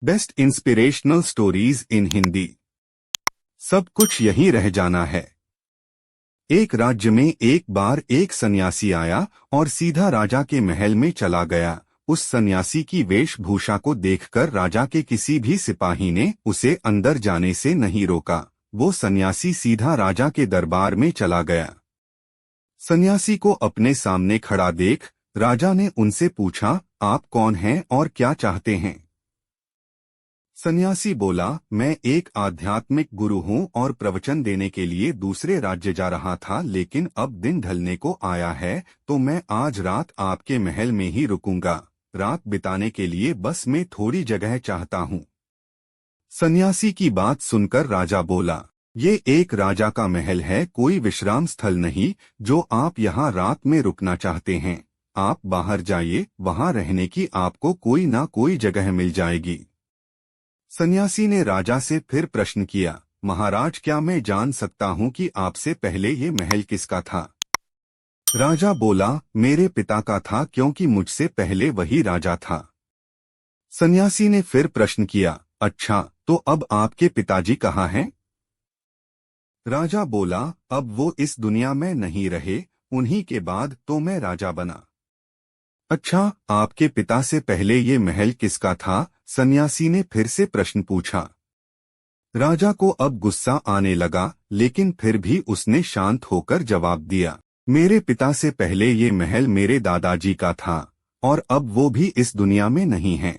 Best inspirational stories in Hindi. सब कुछ यहीं रह जाना है। एक राज्य में एक बार एक सन्यासी आया और सीधा राजा के महल में चला गया। उस सन्यासी की वेशभूषा को देखकर राजा के किसी भी सिपाही ने उसे अंदर जाने से नहीं रोका। वो सन्यासी सीधा राजा के दरबार में चला गया। सन्यासी को अपने सामने खड़ा देख राजा ने उनसे पूछा, आप कौन हैं और क्या चाहते हैं? सन्यासी बोला, मैं एक आध्यात्मिक गुरु हूँ और प्रवचन देने के लिए दूसरे राज्य जा रहा था, लेकिन अब दिन ढलने को आया है तो मैं आज रात आपके महल में ही रुकूंगा। रात बिताने के लिए बस में थोड़ी जगह चाहता हूँ। सन्यासी की बात सुनकर राजा बोला, ये एक राजा का महल है, कोई विश्राम स्थल नहीं जो आप यहाँ रात में रुकना चाहते हैं। आप बाहर जाइए, वहाँ रहने की आपको कोई ना कोई जगह मिल जाएगी। सन्यासी ने राजा से फिर प्रश्न किया, महाराज क्या मैं जान सकता हूँ कि आपसे पहले ये महल किसका था? राजा बोला, मेरे पिता का था, क्योंकि मुझसे पहले वही राजा था। सन्यासी ने फिर प्रश्न किया, अच्छा तो अब आपके पिताजी कहाँ हैं? राजा बोला, अब वो इस दुनिया में नहीं रहे, उन्हीं के बाद तो मैं राजा बना। अच्छा, आपके पिता से पहले ये महल किसका था? सन्यासी ने फिर से प्रश्न पूछा। राजा को अब गुस्सा आने लगा, लेकिन फिर भी उसने शांत होकर जवाब दिया, मेरे पिता से पहले ये महल मेरे दादाजी का था और अब वो भी इस दुनिया में नहीं है।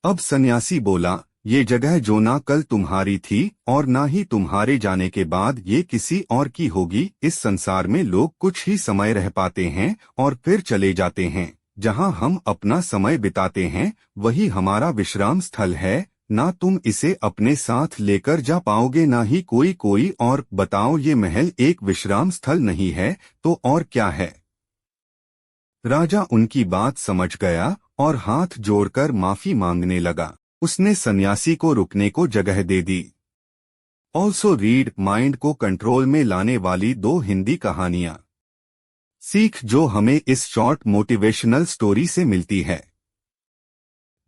अब सन्यासी बोला, ये जगह जो ना कल तुम्हारी थी और ना ही तुम्हारे जाने के बाद ये किसी और की होगी। इस संसार में लोग कुछ ही समय रह पाते हैं और फिर चले जाते हैं। जहाँ हम अपना समय बिताते हैं वही हमारा विश्राम स्थल है। ना तुम इसे अपने साथ लेकर जा पाओगे ना ही कोई और। बताओ, ये महल एक विश्राम स्थल नहीं है तो और क्या है? राजा उनकी बात समझ गया और हाथ जोड़कर माफी मांगने लगा। उसने सन्यासी को रुकने को जगह दे दी। ऑल्सो रीड, माइंड को कंट्रोल में लाने वाली 2 हिंदी कहानियां। सीख जो हमें इस शॉर्ट मोटिवेशनल स्टोरी से मिलती है।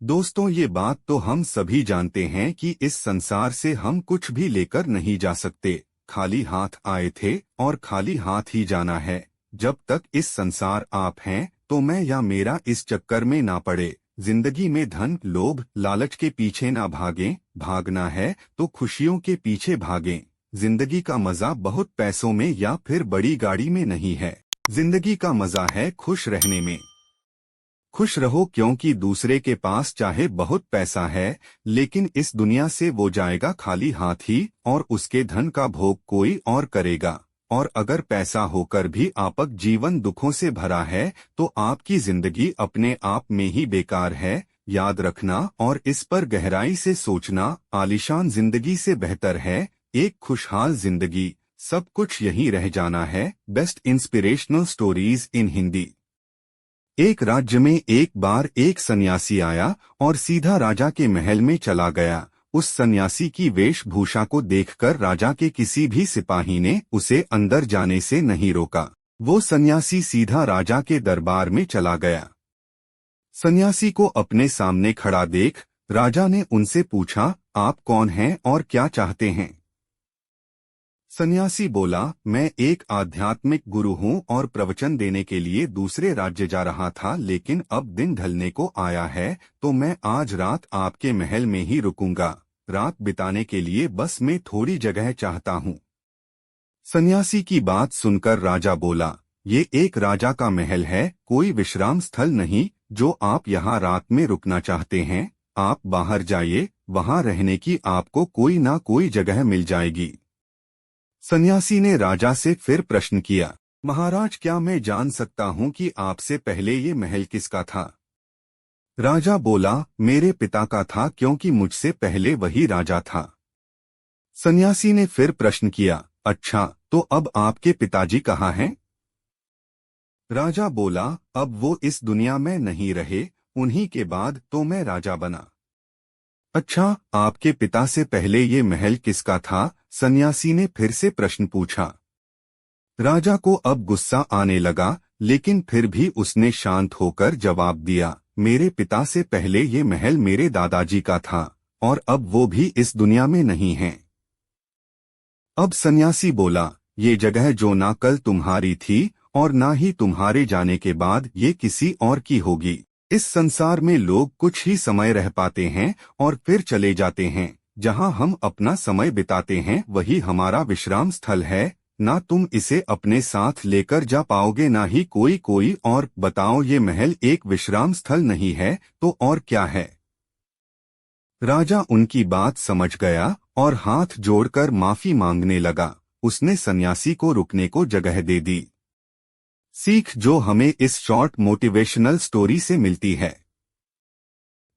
दोस्तों, ये बात तो हम सभी जानते हैं कि इस संसार से हम कुछ भी लेकर नहीं जा सकते। खाली हाथ आए थे और खाली हाथ ही जाना है। जब तक इस संसार आप हैं तो मैं या मेरा इस चक्कर में ना पड़े। जिंदगी में धन, लोभ, लालच के पीछे ना भागें। भागना है तो खुशियों के पीछे भागें। जिंदगी का मजा बहुत पैसों में या फिर बड़ी गाड़ी में नहीं है। जिंदगी का मजा है खुश रहने में। खुश रहो, क्योंकि दूसरे के पास चाहे बहुत पैसा है लेकिन इस दुनिया से वो जाएगा खाली हाथ ही और उसके धन का भोग कोई और करेगा। और अगर पैसा होकर भी आपक जीवन दुखों से भरा है तो आपकी जिंदगी अपने आप में ही बेकार है। याद रखना और इस पर गहराई से सोचना, आलीशान जिंदगी से बेहतर है एक खुशहाल जिंदगी। सब कुछ यहीं रह जाना है। Best inspirational stories in Hindi. एक राज्य में एक बार एक सन्यासी आया और सीधा राजा के महल में चला गया। उस सन्यासी की वेशभूषा को देखकर राजा के किसी भी सिपाही ने उसे अंदर जाने से नहीं रोका। वो सन्यासी सीधा राजा के दरबार में चला गया। सन्यासी को अपने सामने खड़ा देख राजा ने उनसे पूछा, आप कौन हैं और क्या चाहते हैं? सन्यासी बोला, मैं एक आध्यात्मिक गुरु हूँ और प्रवचन देने के लिए दूसरे राज्य जा रहा था, लेकिन अब दिन ढलने को आया है तो मैं आज रात आपके महल में ही रुकूंगा। रात बिताने के लिए बस में थोड़ी जगह चाहता हूँ। सन्यासी की बात सुनकर राजा बोला, ये एक राजा का महल है, कोई विश्राम स्थल नहीं जो आप यहाँ रात में रुकना चाहते हैं। आप बाहर जाइए, वहाँ रहने की आपको कोई ना कोई जगह मिल जाएगी। सन्यासी ने राजा से फिर प्रश्न किया, महाराज क्या मैं जान सकता हूँ कि आपसे पहले ये महल किसका था? राजा बोला, मेरे पिता का था, क्योंकि मुझसे पहले वही राजा था। सन्यासी ने फिर प्रश्न किया, अच्छा तो अब आपके पिताजी कहाँ हैं? राजा बोला, अब वो इस दुनिया में नहीं रहे, उन्हीं के बाद तो मैं राजा बना। अच्छा, आपके पिता से पहले ये महल किसका था? सन्यासी ने फिर से प्रश्न पूछा। राजा को अब गुस्सा आने लगा, लेकिन फिर भी उसने शांत होकर जवाब दिया, मेरे पिता से पहले ये महल मेरे दादाजी का था और अब वो भी इस दुनिया में नहीं हैं। अब सन्यासी बोला, ये जगह जो ना कल तुम्हारी थी और ना ही तुम्हारे जाने के बाद ये किसी और की होगी। इस संसार में लोग कुछ ही समय रह पाते हैं और फिर चले जाते हैं। जहां हम अपना समय बिताते हैं वही हमारा विश्राम स्थल है। ना तुम इसे अपने साथ लेकर जा पाओगे ना ही कोई और। बताओ, ये महल एक विश्राम स्थल नहीं है तो और क्या है? राजा उनकी बात समझ गया और हाथ जोड़कर माफी मांगने लगा। उसने सन्यासी को रुकने को जगह दे दी। सीख जो हमें इस शॉर्ट मोटिवेशनल स्टोरी से मिलती है।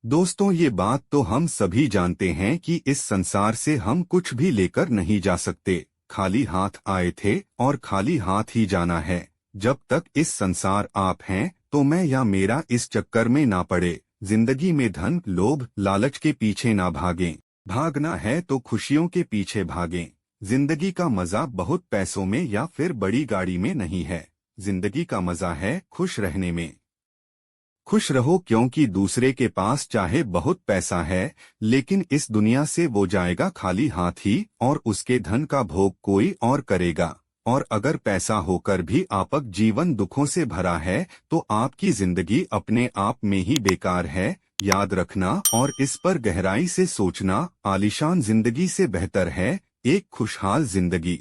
दोस्तों, ये बात तो हम सभी जानते हैं कि इस संसार से हम कुछ भी लेकर नहीं जा सकते। खाली हाथ आए थे और खाली हाथ ही जाना है। जब तक इस संसार आप हैं तो मैं या मेरा इस चक्कर में ना पड़े। जिंदगी में धन, लोभ, लालच के पीछे ना भागें। भागना है तो खुशियों के पीछे भागें। जिंदगी का मजा बहुत पैसों में या फिर बड़ी गाड़ी में नहीं है। जिंदगी का मजा है खुश रहने में। खुश रहो, क्योंकि दूसरे के पास चाहे बहुत पैसा है लेकिन इस दुनिया से वो जाएगा खाली हाथ ही और उसके धन का भोग कोई और करेगा। और अगर पैसा होकर भी आपक जीवन दुखों से भरा है तो आपकी जिंदगी अपने आप में ही बेकार है। याद रखना और इस पर गहराई से सोचना, आलीशान जिंदगी से बेहतर है एक खुशहाल जिंदगी।